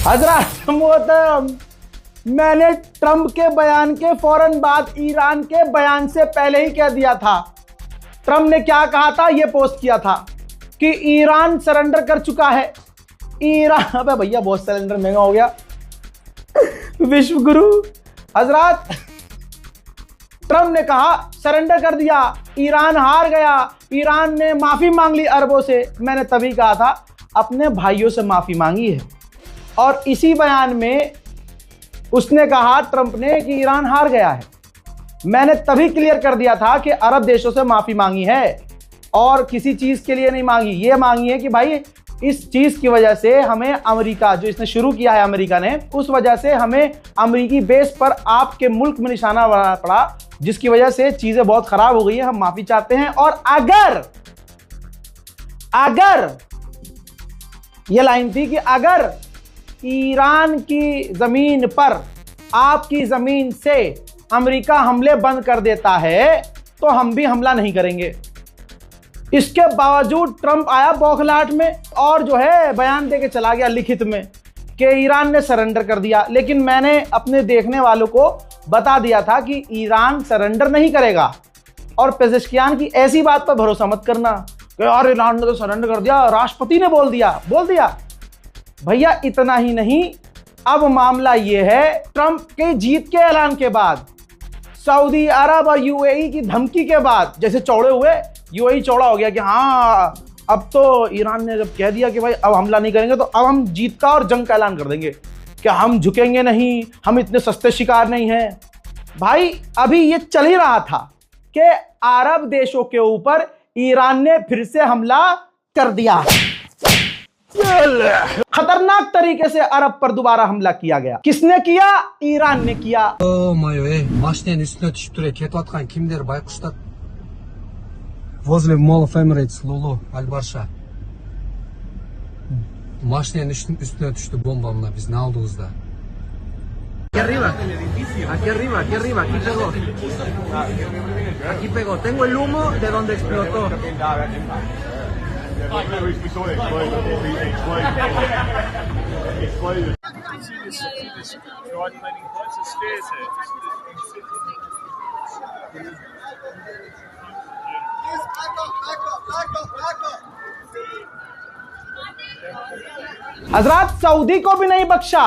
हजरत मोहतरम, मैंने ट्रंप के बयान के फौरन बाद ईरान के बयान से पहले ही कह दिया था। ट्रंप ने क्या कहा था, यह पोस्ट किया था कि ईरान सरेंडर कर चुका है। ईरान, अबे भैया बहुत सिलेंडर महंगा हो गया। विश्व गुरु हजरत, ट्रंप ने कहा सरेंडर कर दिया, ईरान हार गया, ईरान ने माफी मांग ली अरबों से। मैंने तभी कहा था अपने भाइयों से माफी मांगी है। और इसी बयान में उसने कहा, ट्रंप ने, कि ईरान हार गया है। मैंने तभी क्लियर कर दिया था कि अरब देशों से माफी मांगी है और किसी चीज के लिए नहीं मांगी। ये मांगी है कि भाई इस चीज की वजह से हमें अमेरिका, जो इसने शुरू किया है अमेरिका ने, उस वजह से हमें अमेरिकी बेस पर आपके मुल्क में निशाना बनाना पड़ा, जिसकी वजह से चीजें बहुत खराब हो गई है। हम माफी चाहते हैं। और अगर ये लाइन थी कि अगर ईरान की जमीन पर, आपकी जमीन से अमेरिका हमले बंद कर देता है तो हम भी हमला नहीं करेंगे। इसके बावजूद ट्रंप आया बौखलाहट में और जो है बयान देके चला गया लिखित में कि ईरान ने सरेंडर कर दिया। लेकिन मैंने अपने देखने वालों को बता दिया था कि ईरान सरेंडर नहीं करेगा। और पेजेश्कियान की ऐसी बात पर भरोसा मत करना कि यार ईरान ने तो सरेंडर कर दिया, राष्ट्रपति ने बोल दिया। भैया इतना ही नहीं, अब मामला यह है, ट्रंप के जीत के ऐलान के बाद, सऊदी अरब और यूएई की धमकी के बाद, जैसे चौड़े हुए, यूएई चौड़ा हो गया कि हाँ अब तो ईरान ने जब कह दिया कि भाई अब हमला नहीं करेंगे तो अब हम जीत का और जंग का ऐलान कर देंगे कि हम झुकेंगे नहीं, हम इतने सस्ते शिकार नहीं हैं। भाई अभी ये चल ही रहा था कि अरब देशों के ऊपर ईरान ने फिर से हमला कर दिया। खतरनाक तरीके से अरब पर दोबारा हमला किया गया। किसने किया? ईरान ने किया। Машинаның üstüne düşüp duruyor. Ketip atkan kimdir bayquşlar? Возле Mall of Emirates, Lulu, Al-Barsha. Машинаның üstüne düştü bombamla. Biz ne aldığımızda? Aquí arriba, aquí pegó. Aquí pegó. Tengo el humo de donde explotó. We saw it explode. Exploded. Hazrat, Saudi को भी नहीं बख्शा।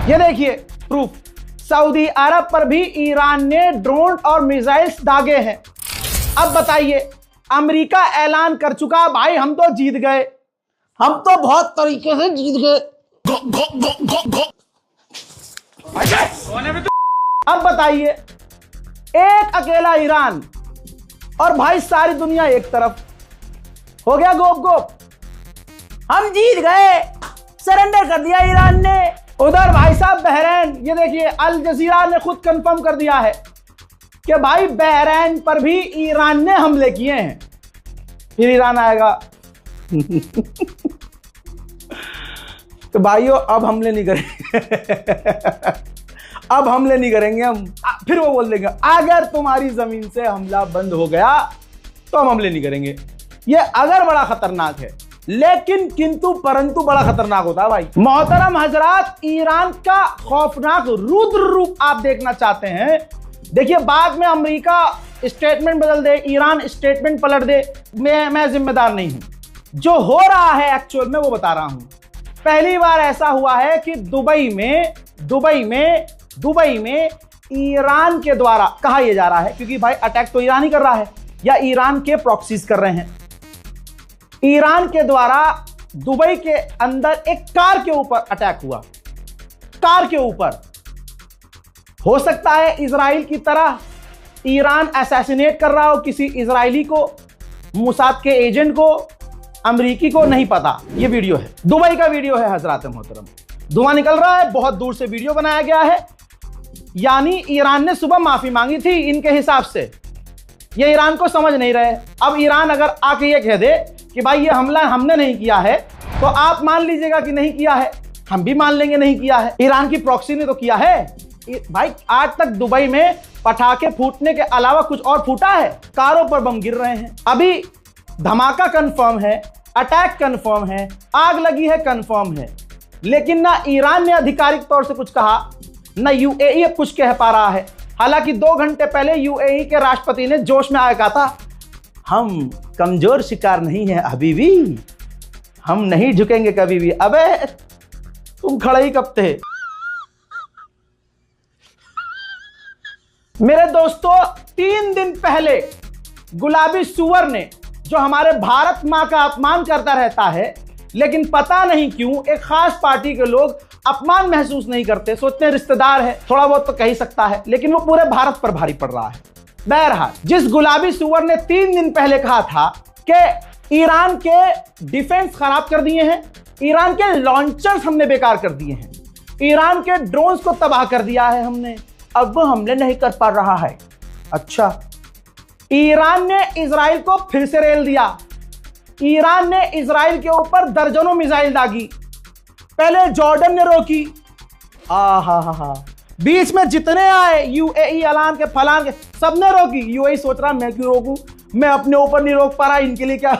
ये देखिए proof, Saudi अरब पर भी Iran ने drone और मिसाइल्स दागे हैं। अब बताइए, अमेरिका ऐलान कर चुका, भाई हम तो जीत गए, हम तो बहुत तरीके से जीत गए। अब बताइए, एक अकेला ईरान और भाई सारी दुनिया एक तरफ, हो गया गोप गोप, हम जीत गए, सरेंडर कर दिया ईरान ने। उधर भाई साहब बहरीन, ये देखिए अल जजीरा ने खुद कंफर्म कर दिया है कि भाई बहरीन पर भी ईरान ने हमले किए हैं। फिर ईरान आएगा तो भाइयों अब हमले नहीं करेंगे अब हमले नहीं करेंगे हम। फिर वो बोल देंगे अगर तुम्हारी जमीन से हमला बंद हो गया तो हम हमले नहीं करेंगे। ये अगर बड़ा खतरनाक है, लेकिन किंतु परंतु बड़ा खतरनाक होता है भाई। मोहतरम हजरात, ईरान का खौफनाक रुद्र रूप आप देखना चाहते हैं, देखिए बाद में अमेरिका स्टेटमेंट बदल दे, ईरान स्टेटमेंट पलट दे, मैं जिम्मेदार नहीं हूं। जो हो रहा है एक्चुअल में वो बता रहा हूं। पहली बार ऐसा हुआ है कि दुबई में ईरान के द्वारा, कहा यह जा रहा है क्योंकि भाई अटैक तो ईरान ही कर रहा है या ईरान के प्रॉक्सीज कर रहे हैं, ईरान के द्वारा दुबई के अंदर एक कार के ऊपर अटैक हुआ। कार के ऊपर हो सकता है इजराइल की तरह ईरान असैसिनेट कर रहा हो किसी इजरायली को, मोसाद के एजेंट को, अमेरिकी को, नहीं पता। ये वीडियो है, दुबई का वीडियो है हजरात मोहतरम, धुआं निकल रहा है, बहुत दूर से वीडियो बनाया गया है। यानी ईरान ने सुबह माफी मांगी थी इनके हिसाब से, ये ईरान को समझ नहीं रहे। अब ईरान अगर आके ये कह दे कि भाई ये हमला हमने नहीं किया है, तो आप मान लीजिएगा कि नहीं किया है, हम भी मान लेंगे नहीं किया है। ईरान की प्रॉक्सी ने तो किया है भाई। आज तक दुबई में पटाखे फूटने के अलावा कुछ और फूटा है? कारों पर बम गिर रहे हैं। अभी धमाका कंफर्म है, अटैक कंफर्म है, आग लगी है कंफर्म है, लेकिन ना ईरान ने आधिकारिक तौर से कुछ कहा, ना यूएई अब कुछ कह पा रहा है। हालांकि 2 घंटे पहले यूएई के राष्ट्रपति ने जोश में आया कहा था, हम कमजोर शिकार नहीं है हबीबी, हम नहीं झुकेंगे कभी भी। अबे तुम खड़े ही कब थे? मेरे दोस्तों, 3 दिन पहले गुलाबी सुअर ने, जो हमारे भारत मां का अपमान करता रहता है, लेकिन पता नहीं क्यों एक खास पार्टी के लोग अपमान महसूस नहीं करते, सोचते हैं रिश्तेदार है, थोड़ा बहुत तो कह ही सकता है, लेकिन वो पूरे भारत पर भारी पड़ रहा है। बहरहाल, जिस गुलाबी सुअर ने 3 दिन पहले कहा था कि ईरान के डिफेंस खराब कर दिए हैं, ईरान के लॉन्चर्स हमने बेकार कर दिए हैं, ईरान के ड्रोन्स को तबाह कर दिया है हमने, अब वो हमले नहीं कर पा रहा है। अच्छा, ईरान ने इजराइल को फिर से रेल दिया। ईरान ने इजराइल के ऊपर दर्जनों मिसाइल दागी। पहले जॉर्डन ने रोकी, बीच में जितने आए यूएई, अलान के, फलान के, सबने रोकी। यूएई सोच रहा मैं क्यों रोकूं, मैं अपने ऊपर नहीं रोक पा रहा, इनके लिए क्या।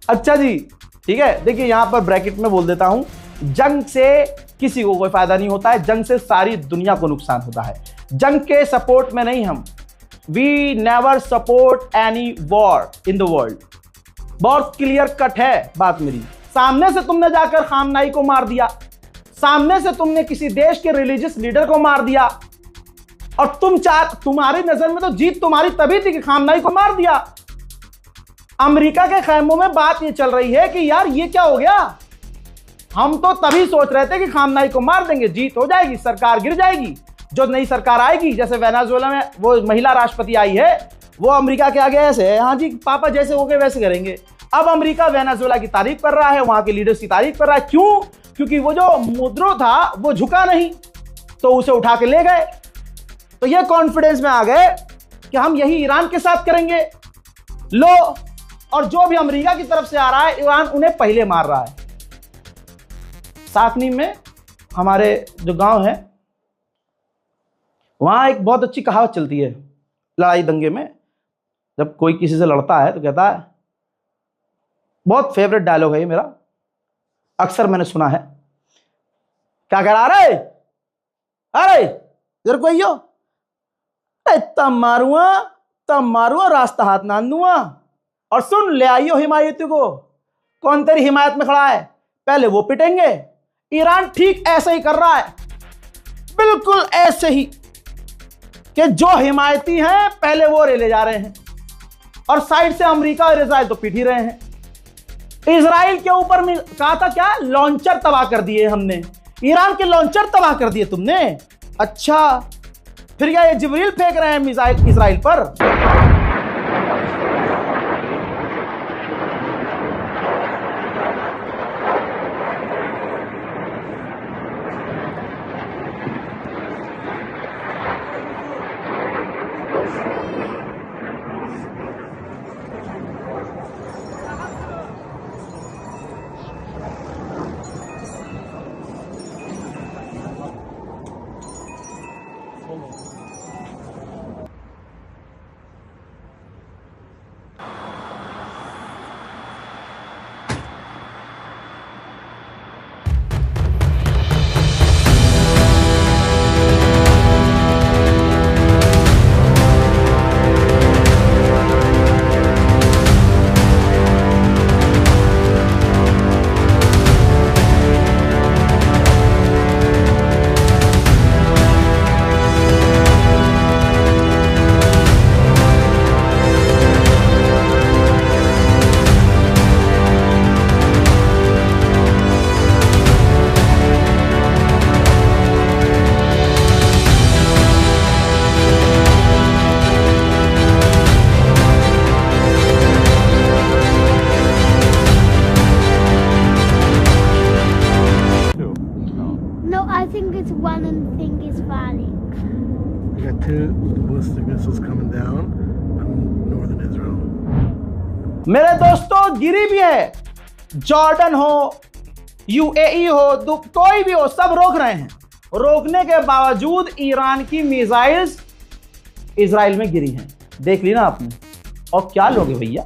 अच्छा जी, ठीक है। देखिए यहां पर ब्रैकेट में बोल देता हूं, जंग से किसी को कोई फायदा नहीं होता है, जंग से सारी दुनिया को नुकसान होता है। जंग के सपोर्ट में नहीं हम, we never support any war in the world. बहुत क्लियर कट है बात मेरी। सामने से तुमने जाकर खामनाई को मार दिया, सामने से तुमने किसी देश के रिलीजियस लीडर को मार दिया, और तुम्हारी नजर में तो जीत तुम्हारी तभी थी कि खामनाई को मार दिया। अमेरिका के खैमों में बात ये चल रही है कि यार ये क्या हो गया, हम तो तभी सोच रहे थे कि खामनाई को मार देंगे, जीत हो जाएगी, सरकार गिर जाएगी, जो नई सरकार आएगी, जैसे वेनेजुएला में वो महिला राष्ट्रपति आई है, वो अमेरिका के आगे ऐसे है, हाँ जी पापा जैसे हो गए वैसे करेंगे। अब अमेरिका वेनेजुएला की तारीफ कर रहा है, वहां के लीडर्स की तारीफ कर रहा है। क्यों? क्योंकि वो जो मुद्रो था वो झुका नहीं, तो उसे उठा के ले गए। तो ये कॉन्फिडेंस में आ गए कि हम यही ईरान के साथ करेंगे। लो, और जो भी अमेरिका की तरफ से आ रहा है, ईरान उन्हें पहले मार रहा है। साकनी में हमारे जो गांव है, वहां एक बहुत अच्छी कहावत चलती है लड़ाई दंगे में। जब कोई किसी से लड़ता है तो कहता है, बहुत फेवरेट डायलॉग है ये मेरा, अक्सर मैंने सुना है, क्या कह रहा, अरे इधर कोई हो, अरे तब मारूंगा रास्ता हाथ ना दूंगा, और सुन ले आइयो हिमायती को, कौन तेरी हिमायत में खड़ा है, पहले वो पिटेंगे। ईरान ठीक ऐसे ही कर रहा है, बिल्कुल ऐसे ही, कि जो हिमायती हैं पहले वो रेले जा रहे हैं, और साइड से अमेरिका और इजराइल तो पिट ही रहे हैं। इजराइल के ऊपर में कहा था क्या, लॉन्चर तबाह कर दिए हमने, ईरान के लॉन्चर तबाह कर दिए तुमने। अच्छा, फिर क्या ये जिब्रील फेंक रहे हैं मिसाइल इजराइल पर? मेरे दोस्तों, गिरी भी है, जॉर्डन हो, यूएई हो, कोई भी हो, सब रोक रहे हैं। रोकने के बावजूद ईरान की मिसाइल्स इजराइल में गिरी हैं। देख ली ना आपने, और क्या लोगे भैया।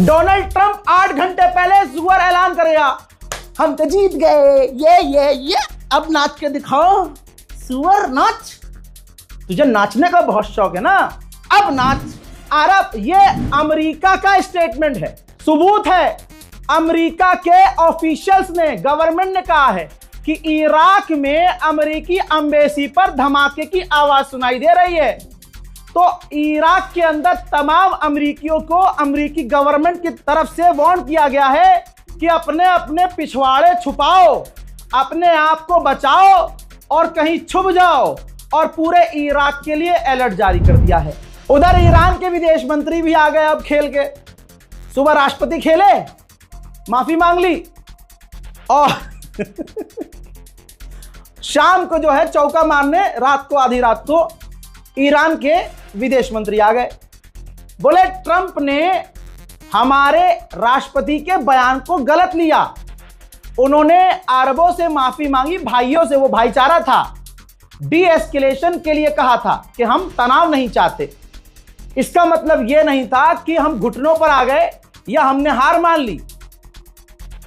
डोनाल्ड ट्रंप 8 घंटे पहले सुअर ऐलान करेगा, हम तो जीत गए, ये अब नाच के दिखाओ, सुअर नाच, तुझे नाचने का बहुत शौक है ना, अब नाच। अरब, ये अमेरिका का स्टेटमेंट है, सबूत है, अमेरिका के ऑफिशियल्स ने, गवर्नमेंट ने कहा है कि इराक में अमेरिकी एम्बेसी पर धमाके की आवाज सुनाई दे रही है। तो इराक के अंदर तमाम अमेरिकियों को अमेरिकी गवर्नमेंट की तरफ से वार्न किया गया है कि अपने अपने पिछवाड़े छुपाओ, अपने आप को बचाओ और कहीं छुप जाओ, और पूरे इराक के लिए अलर्ट जारी कर दिया है। उधर ईरान के विदेश मंत्री भी आ गए अब खेल के, सुबह राष्ट्रपति खेले, माफी मांग ली, और शाम को जो है चौका मारने, रात को, आधी रात को ईरान के विदेश मंत्री आ गए, बोले ट्रंप ने हमारे राष्ट्रपति के बयान को गलत लिया, उन्होंने अरबों से माफी मांगी, भाइयों से, वो भाईचारा था, डी एस्केलेशन के लिए कहा था कि हम तनाव नहीं चाहते। इसका मतलब यह नहीं था कि हम घुटनों पर आ गए या हमने हार मान ली।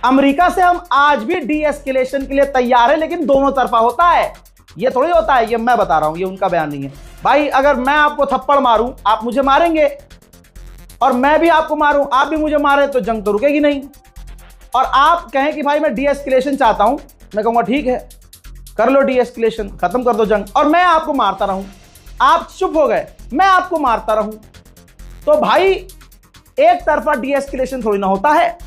अमेरिका से हम आज भी डी एस्केलेशन के लिए तैयार है, लेकिन दोनों तरफा होता है, ये थोड़ी होता है, ये मैं बता रहा हूं, ये उनका बयान नहीं है। भाई अगर मैं आपको थप्पड़ मारूं, आप मुझे मारेंगे, और मैं भी आपको मारूं, आप भी मुझे मारे, तो जंग तो रुकेगी नहीं। और आप कहें कि भाई मैं डी एस्केलेशन चाहता हूं, मैं कहूंगा ठीक है, कर लो डी एस्केलेशन, खत्म कर दो जंग, और मैं आपको मारता रहूं, आप चुप हो गए, मैं आपको मारता रहूं, तो भाई एक तरफा डी एस्केलेशन थोड़ी ना होता है।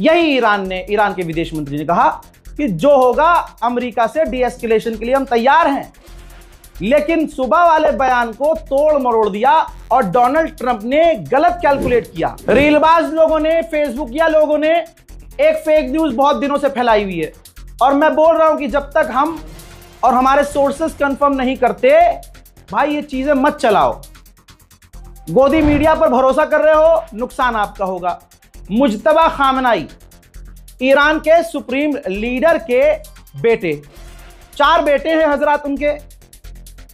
यही ईरान के विदेश मंत्री ने कहा कि जो होगा अमेरिका से डी एस्केलेशन के लिए हम तैयार हैं, लेकिन सुबह वाले बयान को तोड़ मरोड़ दिया और डोनाल्ड ट्रंप ने गलत कैलकुलेट किया। रीलबाज लोगों ने, फेसबुक या लोगों ने एक फेक न्यूज बहुत दिनों से फैलाई हुई है, और मैं बोल रहा हूं कि जब तक हम और हमारे सोर्सेस कंफर्म नहीं करते, भाई ये चीजें मत चलाओ। गोदी मीडिया पर भरोसा कर रहे हो, नुकसान आपका होगा। मुज्तबा खामनाई, ईरान के सुप्रीम लीडर के बेटे, 4 बेटे हैं हजरात उनके,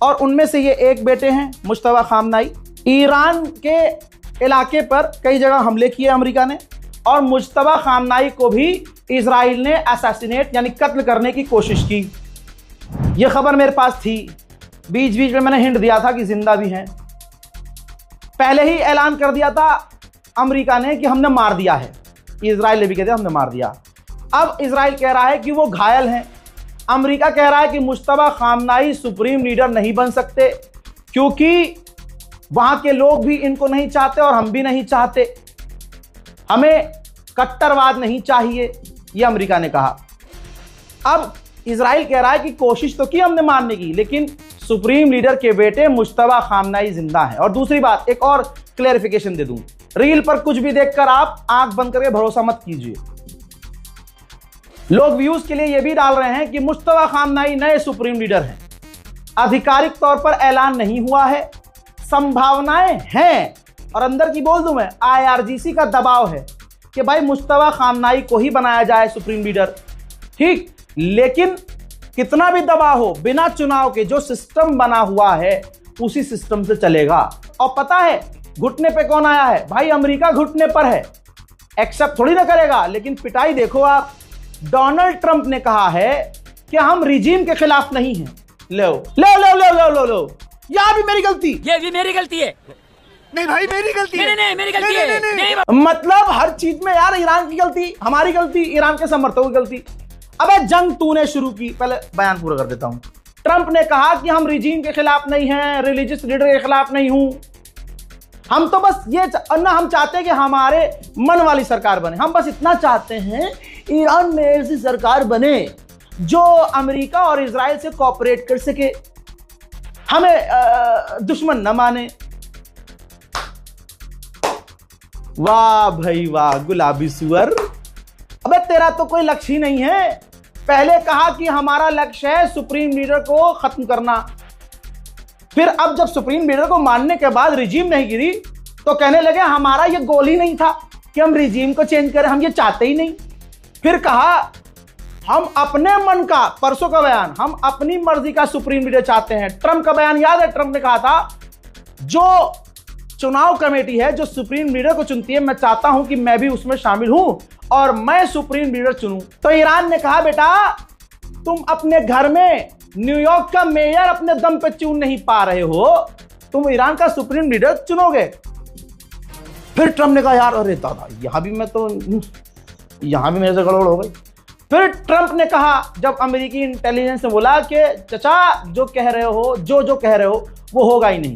और उनमें से ये एक बेटे हैं मुज्तबा खामनाई। ईरान के इलाके पर कई जगह हमले किए अमेरिका ने, और मुज्तबा खामनाई को भी इजराइल ने असैसिनेट यानी कत्ल करने की कोशिश की। यह खबर मेरे पास थी, बीच बीच में मैंने हिंट दिया था कि जिंदा भी हैं। पहले ही ऐलान कर दिया था अमेरिका ने कि हमने मार दिया है, इजराइल ने भी कहते हमने मार दिया। अब इजराइल कह रहा है कि वो घायल हैं, अमेरिका कह रहा है कि मुज्तबा खामनाई सुप्रीम लीडर नहीं बन सकते, क्योंकि वहां के लोग भी इनको नहीं चाहते और हम भी नहीं चाहते, हमें कट्टरवाद नहीं चाहिए, यह अमेरिका ने कहा। अब इजराइल कह रहा है कि कोशिश तो की हमने मारने की, लेकिन सुप्रीम लीडर के बेटे मुज्तबा खामनाई जिंदा है। और दूसरी बात, एक और क्लेरिफिकेशन दे दूं, रील पर कुछ भी देखकर आप आंख बंद करके भरोसा मत कीजिए। लोग व्यूज के लिए यह भी डाल रहे हैं कि मुज्तबा खामनाई नए सुप्रीम लीडर हैं। आधिकारिक तौर पर ऐलान नहीं हुआ है, संभावनाएं हैं, और अंदर की बोल दूं मैं, IRGC का दबाव है कि भाई मुज्तबा खामनाई को ही बनाया जाए सुप्रीम लीडर, ठीक, लेकिन कितना भी दबाव हो, बिना चुनाव के जो सिस्टम बना हुआ है उसी सिस्टम से चलेगा। और पता है घुटने पे कौन आया है? भाई अमेरिका घुटने पर है, एक्सेप्ट थोड़ी ना करेगा, लेकिन पिटाई देखो आप। डोनाल्ड ट्रंप ने कहा है कि हम रिजीम के खिलाफ नहीं हैं। लो लो लो लो लो लो लो, यहां भी मेरी गलती, ये भी मेरी गलती है। नहीं भाई मेरी गलती है। नहीं मेरी गलती है। नहीं मतलब हर चीज में यार ईरान की गलती, हमारी गलती, ईरान के समर्थकों की गलती। अबे जंग तूने शुरू की, पहले बयान पूरा कर देता हूं। ट्रंप ने कहा कि हम रिजीम के खिलाफ नहीं हैं, रिलीजियस लीडर के खिलाफ नहीं हूं, हम तो बस ये ना, हम चाहते हैं कि हमारे मन वाली सरकार बने, हम बस इतना चाहते हैं ईरान में ऐसी सरकार बने जो अमेरिका और इजराइल से कोऑपरेट कर सके, हमें दुश्मन न माने। वाह भाई वाह गुलाबी सुअर, अबे तेरा तो कोई लक्ष्य ही नहीं है। पहले कहा कि हमारा लक्ष्य है सुप्रीम लीडर को खत्म करना, फिर अब जब सुप्रीम लीडर को मानने के बाद रिजीम नहीं गिरी तो कहने लगे हमारा ये गोल ही नहीं था कि हम रिजीम को चेंज करें, हम ये चाहते ही नहीं। फिर कहा हम अपने मन का, परसों का बयान, हम अपनी मर्जी का सुप्रीम लीडर चाहते हैं। ट्रंप का बयान याद है, ट्रंप ने कहा था जो चुनाव कमेटी है जो सुप्रीम लीडर को चुनती है, मैं चाहता हूं कि मैं भी उसमें शामिल हूं और मैं सुप्रीम लीडर चुनूं। तो ईरान ने कहा बेटा तुम अपने घर में न्यूयॉर्क का मेयर अपने दम पे चुन नहीं पा रहे हो, तुम ईरान का सुप्रीम लीडर चुनोगे। फिर ट्रंप ने कहा यार अरे दादा यहां भी मेरे से गड़बड़ हो गई। फिर ट्रंप ने कहा, जब अमेरिकी इंटेलिजेंस ने बोला कि चचा जो कह रहे हो, जो कह रहे हो वो होगा ही नहीं,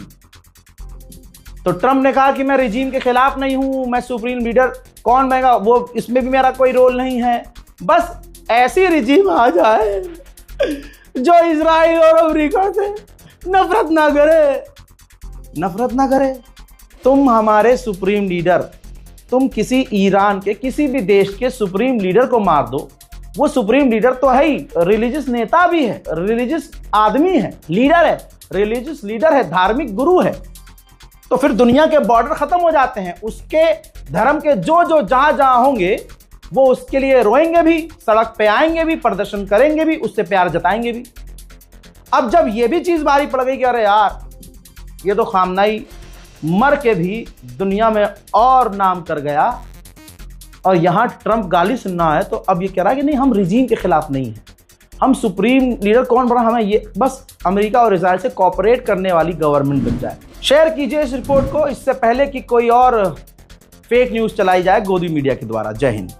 तो ट्रंप ने कहा कि मैं रिजीम के खिलाफ नहीं हूं, मैं सुप्रीम लीडर कौन बनेगा वो इसमें भी मेरा कोई रोल नहीं है, बस ऐसी रिजीम आ जाए जो इजराइल और अमेरिका से नफरत ना करे। तुम हमारे सुप्रीम लीडर, तुम किसी ईरान के किसी भी देश के सुप्रीम लीडर को मार दो, वो सुप्रीम लीडर तो है ही, रिलीजियस नेता भी है, रिलीजियस आदमी है, लीडर है, रिलीजियस लीडर है, धार्मिक गुरु है, तो फिर दुनिया के बॉर्डर खत्म हो जाते हैं। उसके धर्म के जो जहां होंगे वो उसके लिए रोएंगे भी, सड़क पे आएंगे भी, प्रदर्शन करेंगे भी, उससे प्यार जताएंगे भी। अब जब ये भी चीज भारी पड़ गई कि अरे यार ये तो खामनाई मर के भी दुनिया में और नाम कर गया और यहां ट्रंप गाली सुनना है, तो अब ये कह रहा है कि नहीं हम रिजीम के खिलाफ नहीं है, हम सुप्रीम लीडर कौन बना, हमें ये बस अमेरिका और इजराइल से कोऑपरेट करने वाली गवर्नमेंट बन जाए। शेयर कीजिए इस रिपोर्ट को इससे पहले कि कोई और फेक न्यूज चलाई जाए गोदी मीडिया के द्वारा। जय हिंद।